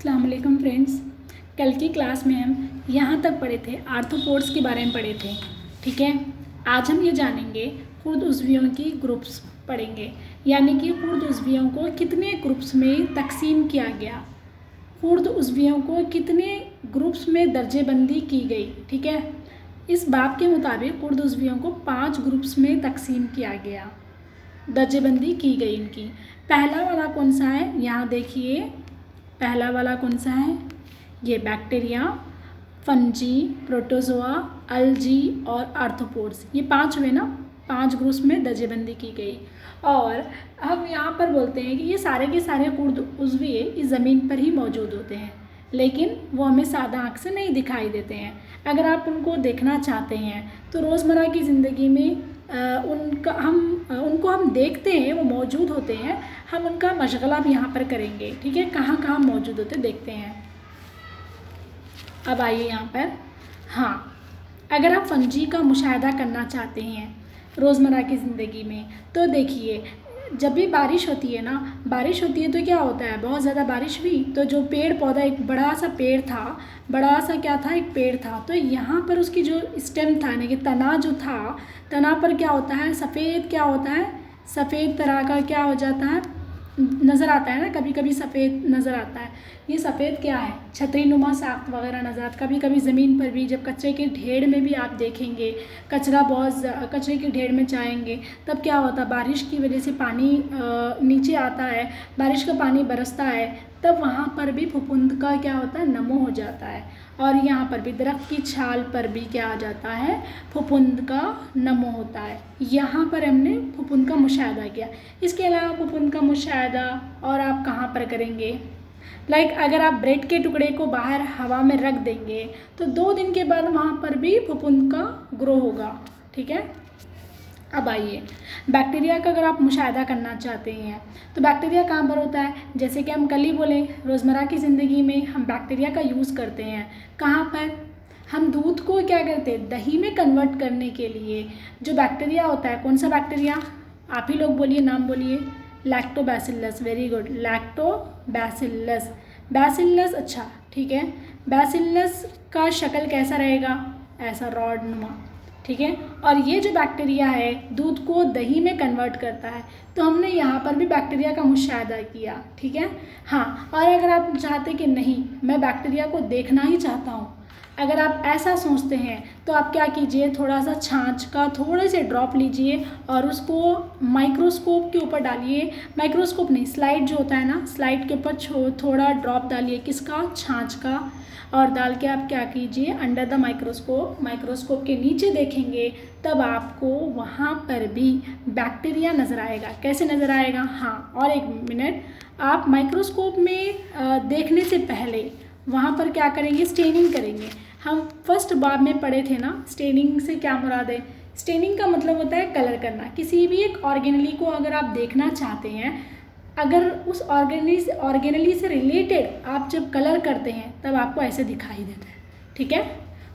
अस्सलाम वालेकुम फ्रेंड्स। कल की क्लास में हम यहाँ तक पढ़े थे, आर्थ्रोपोड्स के बारे में पढ़े थे। ठीक है, आज हम ये जानेंगे खुर्द उज़वियों की ग्रुप्स पढ़ेंगे, यानी कि खुर्द उज़वियों को कितने ग्रुप्स में तकसीम किया गया, खुर्द उज़वियों को कितने ग्रुप्स में दर्जेबंदी की गई। ठीक है, इस बाब के मुताबिक खुर्द उज़वियों को 5 ग्रुप्स में तकसीम किया गया, दर्जेबंदी की गई इनकी। पहला वाला कौन सा है, यहाँ देखिए, पहला वाला कौन सा है, ये बैक्टीरिया, फंजी, प्रोटोजोआ, अल्जी और आर्थ्रोपोड्स, ये 5 हुए ना, 5 ग्रुप्स में दर्जेबंदी की गई। और हम यहाँ पर बोलते हैं कि ये सारे के सारे खुर्द उज़वी इस ज़मीन पर ही मौजूद होते हैं, लेकिन वो हमें सादा आँख से नहीं दिखाई देते हैं। अगर आप उनको देखना चाहते हैं तो रोज़मर्रा की ज़िंदगी में उनको हम देखते हैं, वो मौजूद होते हैं। हम उनका मशगला भी यहाँ पर करेंगे। ठीक है, कहाँ कहाँ मौजूद होते देखते हैं। अब आइए यहाँ पर, हाँ, अगर आप फंजी का मुशाहिदा करना चाहते हैं रोज़मर्रा की ज़िंदगी में, तो देखिए, जब भी बारिश होती है ना, बारिश होती है तो क्या होता है, बहुत ज़्यादा बारिश हुई तो जो पेड़ पौधा, एक बड़ा सा पेड़ था, बड़ा सा क्या था, एक पेड़ था, तो यहाँ पर उसकी जो स्टेम था, यानी कि तना जो था, तना पर क्या होता है, सफ़ेद, क्या होता है, सफ़ेद तरह का क्या हो जाता है, नज़र आता है ना, कभी कभी सफ़ेद नज़र आता है। ये सफ़ेद क्या है, छतरी नुमा साख्त वगैरह नज़र आता। कभी कभी ज़मीन पर भी, जब कचरे के ढेर में भी आप देखेंगे, कचरे के ढेर में जाएंगे, तब क्या होता है, बारिश की वजह से पानी नीचे आता है, बारिश का पानी बरसता है, तब वहाँ पर भी फफूंद का क्या होता है, नमो हो जाता है। और यहाँ पर भी दरख्त की छाल पर भी क्या आ जाता है, फफूंद का नमो होता है। यहाँ पर हमने फफूंद का मुशाहिदा किया। इसके अलावा फफूंद का मुशाहिदा और आप कहाँ पर करेंगे, अगर आप ब्रेड के टुकड़े को बाहर हवा में रख देंगे तो 2 दिन के बाद वहाँ पर भी फफूंद का ग्रो होगा। ठीक है, अब आइए, बैक्टीरिया का अगर आप मुशाहिदा करना चाहते हैं तो बैक्टीरिया कहाँ पर होता है, जैसे कि हम कल ही बोले, रोज़मर्रा की ज़िंदगी में हम बैक्टीरिया का यूज़ करते हैं। कहाँ पर, हम दूध को क्या करते हैं, दही में कन्वर्ट करने के लिए जो बैक्टीरिया होता है, कौन सा बैक्टीरिया, आप ही लोग बोलिए, नाम बोलिए, lactobacillus. Very good, lactobacillus, bacillus, अच्छा ठीक है। बैसिलस का शक्ल कैसा रहेगा, ऐसा रॉड नुमा। ठीक है, और ये जो बैक्टीरिया है दूध को दही में कन्वर्ट करता है, तो हमने यहाँ पर भी बैक्टीरिया का मुशाहिदा किया। ठीक है, हाँ, और अगर आप चाहते कि नहीं, मैं बैक्टीरिया को देखना ही चाहता हूँ, अगर आप ऐसा सोचते हैं तो आप क्या कीजिए, थोड़ा सा छाछ का थोड़े से ड्रॉप लीजिए और उसको माइक्रोस्कोप के ऊपर डालिए, माइक्रोस्कोप नहीं, स्लाइड जो होता है ना, स्लाइड के ऊपर थोड़ा ड्रॉप डालिए, किसका, छाछ का, और डाल के आप क्या कीजिए, अंडर द माइक्रोस्कोप के नीचे देखेंगे, तब आपको वहाँ पर भी बैक्टीरिया नज़र आएगा। कैसे नज़र आएगा, हाँ, और एक मिनट, आप माइक्रोस्कोप में देखने से पहले वहाँ पर क्या करेंगे, स्टेनिंग करेंगे। हम फर्स्ट बाब में पढ़े थे ना, स्टेनिंग से क्या मुराद है, स्टेनिंग का मतलब होता है कलर करना। किसी भी एक ऑर्गेनली को अगर आप देखना चाहते हैं, अगर उस ऑर्गेनली से रिलेटेड आप जब कलर करते हैं तब आपको ऐसे दिखाई देता है। ठीक है,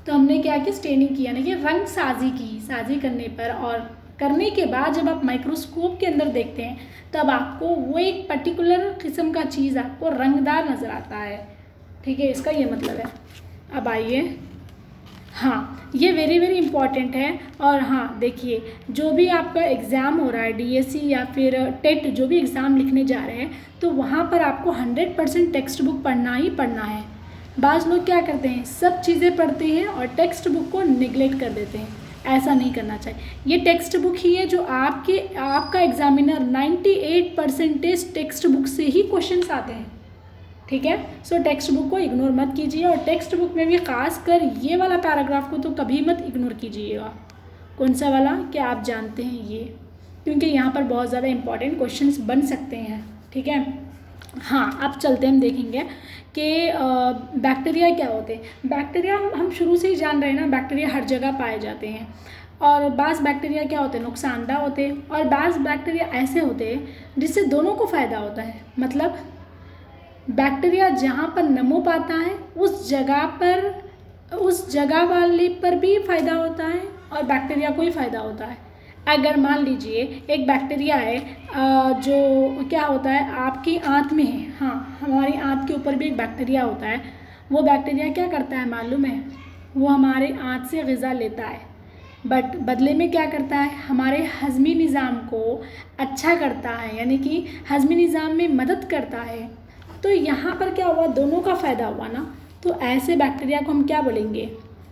तो हमने क्या किया, स्टेनिंग किया, यानी कि रंग साजी करने पर, और करने के बाद जब आप माइक्रोस्कोप के अंदर देखते हैं तब आपको वो एक पर्टिकुलर किस्म का चीज़ आपको रंगदार नज़र आता है। ठीक है, इसका ये मतलब है। अब आइए, हाँ, ये वेरी वेरी इंपॉर्टेंट है। और हाँ देखिए, जो भी आपका एग्ज़ाम हो रहा है, डीएससी या फिर टेट, जो भी एग्ज़ाम लिखने जा रहे हैं, तो वहाँ पर आपको 100% टेक्स्ट बुक पढ़ना ही पढ़ना है। बाज़ लोग क्या करते हैं, सब चीज़ें पढ़ते हैं और टेक्स्ट बुक को निगलेक्ट कर देते हैं। ऐसा नहीं करना चाहिए। ये टेक्स्ट बुक ही है जो आपका एग्जामिनर 98% टेक्स्ट बुक से ही क्वेश्चंस आते हैं। ठीक है, सो टेक्स्ट बुक को इग्नोर मत कीजिए, और टेक्स्ट बुक में भी ख़ास कर ये वाला पैराग्राफ को तो कभी मत इग्नोर कीजिएगा। कौन सा वाला, क्या आप जानते हैं ये, क्योंकि यहाँ पर बहुत ज़्यादा इंपॉर्टेंट क्वेश्चंस बन सकते हैं। ठीक है, हाँ, अब चलते हम देखेंगे कि बैक्टीरिया क्या होते हैं। बैक्टीरिया हम शुरू से ही जान रहे हैं ना, बैक्टीरिया हर जगह पाए जाते हैं, और बाज़ बैक्टीरिया क्या होते हैं, नुकसानदा होते हैं, और बाज़ बैक्टीरिया ऐसे होते हैं जिससे दोनों को फ़ायदा होता है। मतलब बैक्टीरिया जहाँ पर नमो पाता है उस जगह वाले पर भी फ़ायदा होता है और बैक्टीरिया को ही फ़ायदा होता है। अगर मान लीजिए एक बैक्टीरिया है जो क्या होता है आपकी आंत में है, हाँ हमारी आंत के ऊपर भी एक बैक्टीरिया होता है, वो बैक्टीरिया क्या करता है मालूम है, वो हमारे आंत से ग़िज़ा लेता है, बट बदले में क्या करता है, हमारे हज़मी निज़ाम को अच्छा करता है, यानी कि हज़मी निज़ाम में मदद करता है। तो यहाँ पर क्या हुआ, दोनों का फ़ायदा हुआ ना। तो ऐसे बैक्टीरिया को हम क्या बोलेंगे,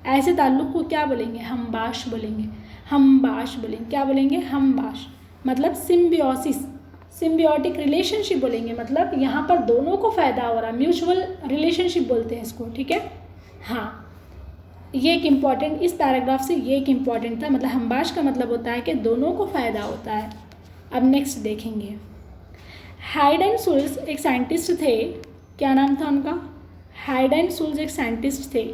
ऐसे ताल्लुक़ को क्या बोलेंगे, हमबाश बोलेंगे, हमबाश बोलेंगे, क्या बोलेंगे, हमबाश, मतलब सिम्बियोसिस, सिम्बियोटिक रिलेशनशिप बोलेंगे, मतलब यहाँ पर दोनों को फ़ायदा हो रहा है, म्यूचुअल रिलेशनशिप बोलते हैं इसको, ठीक है। हाँ, ये एक इम्पॉर्टेंट, इस पैराग्राफ से ये एक इम्पॉर्टेंट था, मतलब हमबाश का मतलब होता है कि दोनों को फ़ायदा होता है। अब नेक्स्ट देखेंगे, हाइड एंड सुल्ज़ एक साइंटिस्ट थे, क्या नाम था उनका, हाइड एंड सुल्ज़ एक साइंटिस्ट थे।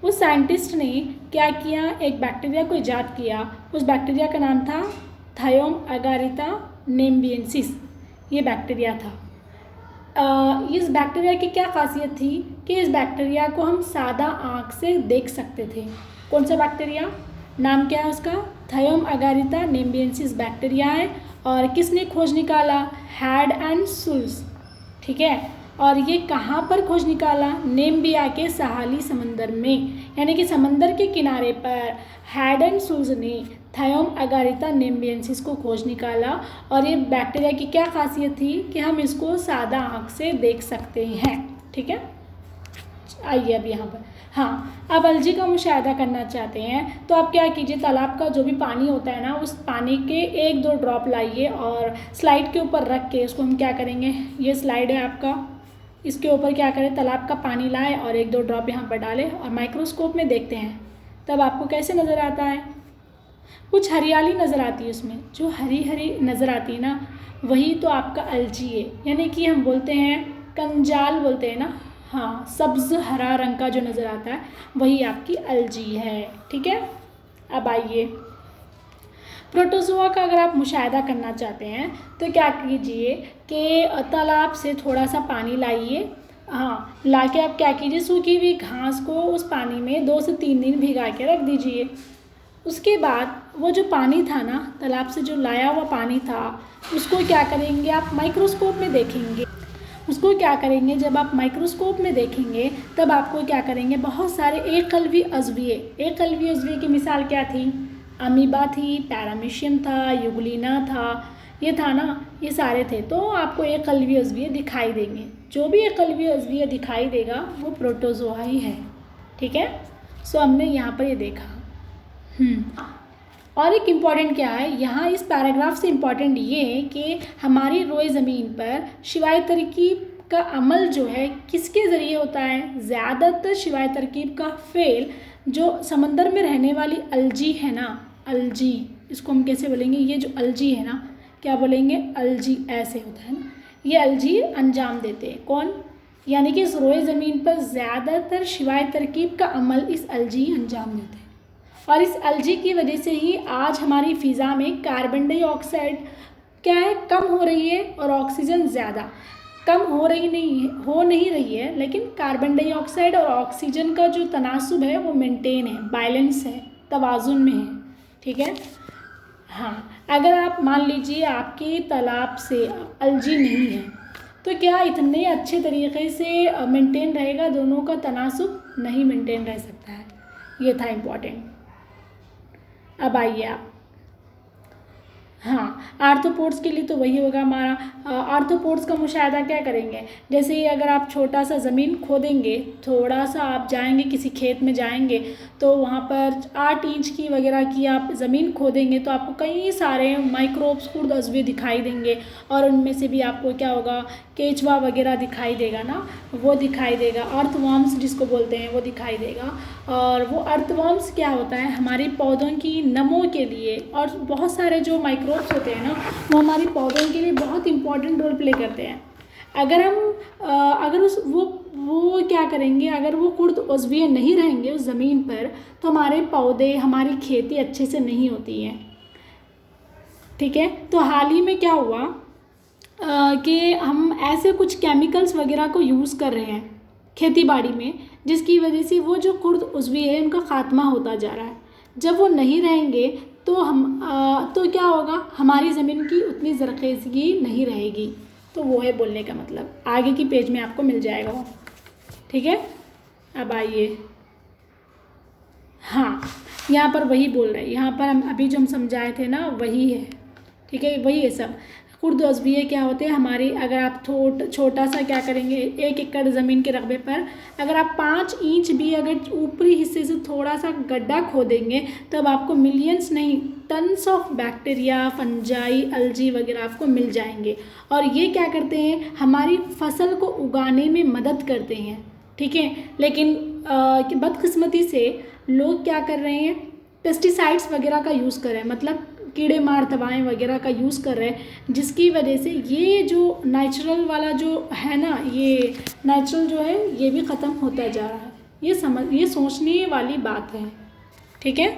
उस साइंटिस्ट ने क्या किया, एक बैक्टीरिया को ईजाद किया, उस बैक्टीरिया का नाम था थायोम अगारिता नेम्बियंसिस, ये बैक्टीरिया था। इस बैक्टीरिया की क्या खासियत थी कि इस बैक्टीरिया को हम सादा आँख से देख सकते थे। कौन सा बैक्टीरिया, नाम क्या है उसका, थायोम अगारिता नेम्बियंसिस बैक्टीरिया है, और किसने खोज निकाला, हाइड एंड सुल्ज़, ठीक है। और ये कहाँ पर खोज निकाला, नेम्बिया के सहाली समंदर में, यानी कि समंदर के किनारे पर हाइड एंड सुल्ज़ ने थायोम अगारिता नेम्बियंसिस को खोज निकाला। और ये बैक्टीरिया की क्या खासियत थी कि हम इसको सादा आँख से देख सकते हैं, ठीक है। आइए अब यहाँ पर, हाँ अब अलजी का मुशाहिदा करना चाहते हैं तो आप क्या कीजिए, तालाब का जो भी पानी होता है ना, उस पानी के 1-2 ड्रॉप लाइए और स्लाइड के ऊपर रख के उसको हम क्या करेंगे, ये स्लाइड है आपका, इसके ऊपर क्या करें, तालाब का पानी लाएं और 1-2 ड्रॉप यहाँ पर डालें और माइक्रोस्कोप में देखते हैं, तब आपको कैसे नज़र आता है, कुछ हरियाली नज़र आती है उसमें, जो हरी हरी नज़र आती है ना, वही तो आपका अलजी है, यानी कि हम बोलते हैं कंजाल बोलते हैं ना, हाँ सब्ज़ हरा रंग का जो नज़र आता है वही आपकी अलजी है, ठीक है। अब आइए, प्रोटोजोआ का अगर आप मुशाहिदा करना चाहते हैं तो क्या कीजिए कि तालाब से थोड़ा सा पानी लाइए, हाँ लाके आप क्या कीजिए, सूखी हुई घास को उस पानी में 2 से 3 दिन भिगा के रख दीजिए। उसके बाद वो जो पानी था ना, तालाब से जो लाया हुआ पानी था, उसको क्या करेंगे, आप माइक्रोस्कोप में देखेंगे, उसको क्या करेंगे, जब आप माइक्रोस्कोप में देखेंगे तब आपको क्या करेंगे, बहुत सारे एक कलवी अज़विये की मिसाल क्या थी, अमीबा थी, पैरामीशियम था, यूग्लिना था, ये था ना, ये सारे थे, तो आपको एक कलवी अज़विये दिखाई देंगे, जो भी एक कलवी अज़विये दिखाई देगा वो प्रोटोजोआ ही है, ठीक है। सो हमने यहाँ पर ये देखा। और एक इम्पॉर्टेंट क्या है यहाँ इस पैराग्राफ से, इम्पॉर्टेंट ये है कि हमारी रोए ज़मीन पर शिवाय तरकीब का अमल जो है किसके ज़रिए होता है, ज़्यादातर शिवाय तरकीब का फ़ेल जो समंदर में रहने वाली अलजी है ना, अलजी, इसको हम कैसे बोलेंगे, ये जो अलजी है ना, क्या बोलेंगे, अलजी ऐसे होता है ना, ये अलजी अंजाम देते हैं, कौन, यानी कि इस रोए ज़मीन पर ज़्यादातर शिवाय तरकीब का अमल इस अलजी अंजाम देते हैं। और इस अलजी की वजह से ही आज हमारी फ़िज़ा में कार्बन डाइऑक्साइड क्या है, कम हो रही है, और ऑक्सीजन ज़्यादा, कम हो नहीं रही है, लेकिन कार्बन डाइऑक्साइड और ऑक्सीजन का जो तनासुब है वो मेंटेन है, बैलेंस है, तवाज़ुन में है, ठीक है। हाँ, अगर आप मान लीजिए आपके तालाब से अलजी नहीं है तो क्या इतने अच्छे तरीके से मेंटेन रहेगा, दोनों का तनासुब नहीं मेंटेन रह सकता है, ये था इम्पॉर्टेंट। अब आइए आप, हाँ आर्थ्रोपोड्स के लिए तो वही होगा हमारा, आर्थ्रोपोड्स का मुशाहिदा क्या करेंगे, जैसे ही अगर आप छोटा सा ज़मीन खोदेंगे, थोड़ा सा आप जाएंगे किसी खेत में जाएंगे तो वहाँ पर 8 इंच की वगैरह की आप ज़मीन खोदेंगे तो आपको कई सारे माइक्रोब्स खुर्द अज़वे दिखाई देंगे, और उनमें से भी आपको क्या होगा, केचुआ वगैरह दिखाई देगा ना, वो दिखाई देगा, अर्थवर्म्स जिसको बोलते हैं वो दिखाई देगा। और वो अर्थवर्म्स क्या होता है, हमारी पौधों की नमो के लिए, और बहुत सारे जो माइक्रोब्स होते हैं ना वो हमारी पौधों के लिए बहुत इंपॉर्टेंट रोल प्ले करते हैं। अगर हम अगर वो क्या करेंगे, अगर वो खुर्द उज़्विये नहीं रहेंगे उस ज़मीन पर तो हमारे पौधे, हमारी खेती अच्छे से नहीं होती है, ठीक है। तो हाल ही में क्या हुआ कि हम ऐसे कुछ केमिकल्स वगैरह को यूज़ कर रहे हैं खेती बाड़ी में, जिसकी वजह से वो जो खुर्द उज़्वी है उनका ख़ात्मा होता जा रहा है। जब वो नहीं रहेंगे तो क्या होगा, हमारी ज़मीन की उतनी ज़रख़ेज़गी नहीं रहेगी। तो वो है बोलने का मतलब। आगे की पेज में आपको मिल जाएगा वो, ठीक है। अब आइए, हाँ यहाँ पर वही बोल रहे हैं, यहाँ पर हम अभी जो हम समझाए थे ना वही है, ठीक है, वही है सब। खुर्द अज़विये क्या होते हैं हमारी, अगर आप छोटा सा क्या करेंगे, 1 एकड़ ज़मीन के रकबे पर अगर आप 5 इंच भी अगर ऊपरी हिस्से से थोड़ा सा गड्ढा खोदेंगे तब आपको मिलियंस नहीं टन्स ऑफ बैक्टीरिया, फंजाई, अलजी वगैरह आपको मिल जाएंगे। और ये क्या करते हैं, हमारी फसल को उगाने में मदद करते हैं, ठीक है। लेकिन बदकिस्मती से लोग क्या कर रहे हैं, पेस्टिसाइड्स वगैरह का यूज़ कर रहे हैं, मतलब कीड़े मार दवाएं वगैरह का यूज़ कर रहे हैं, जिसकी वजह से ये जो नेचुरल वाला जो है ना, ये नेचुरल जो है ये भी ख़त्म होता जा रहा है। ये सोचने वाली बात है, ठीक है।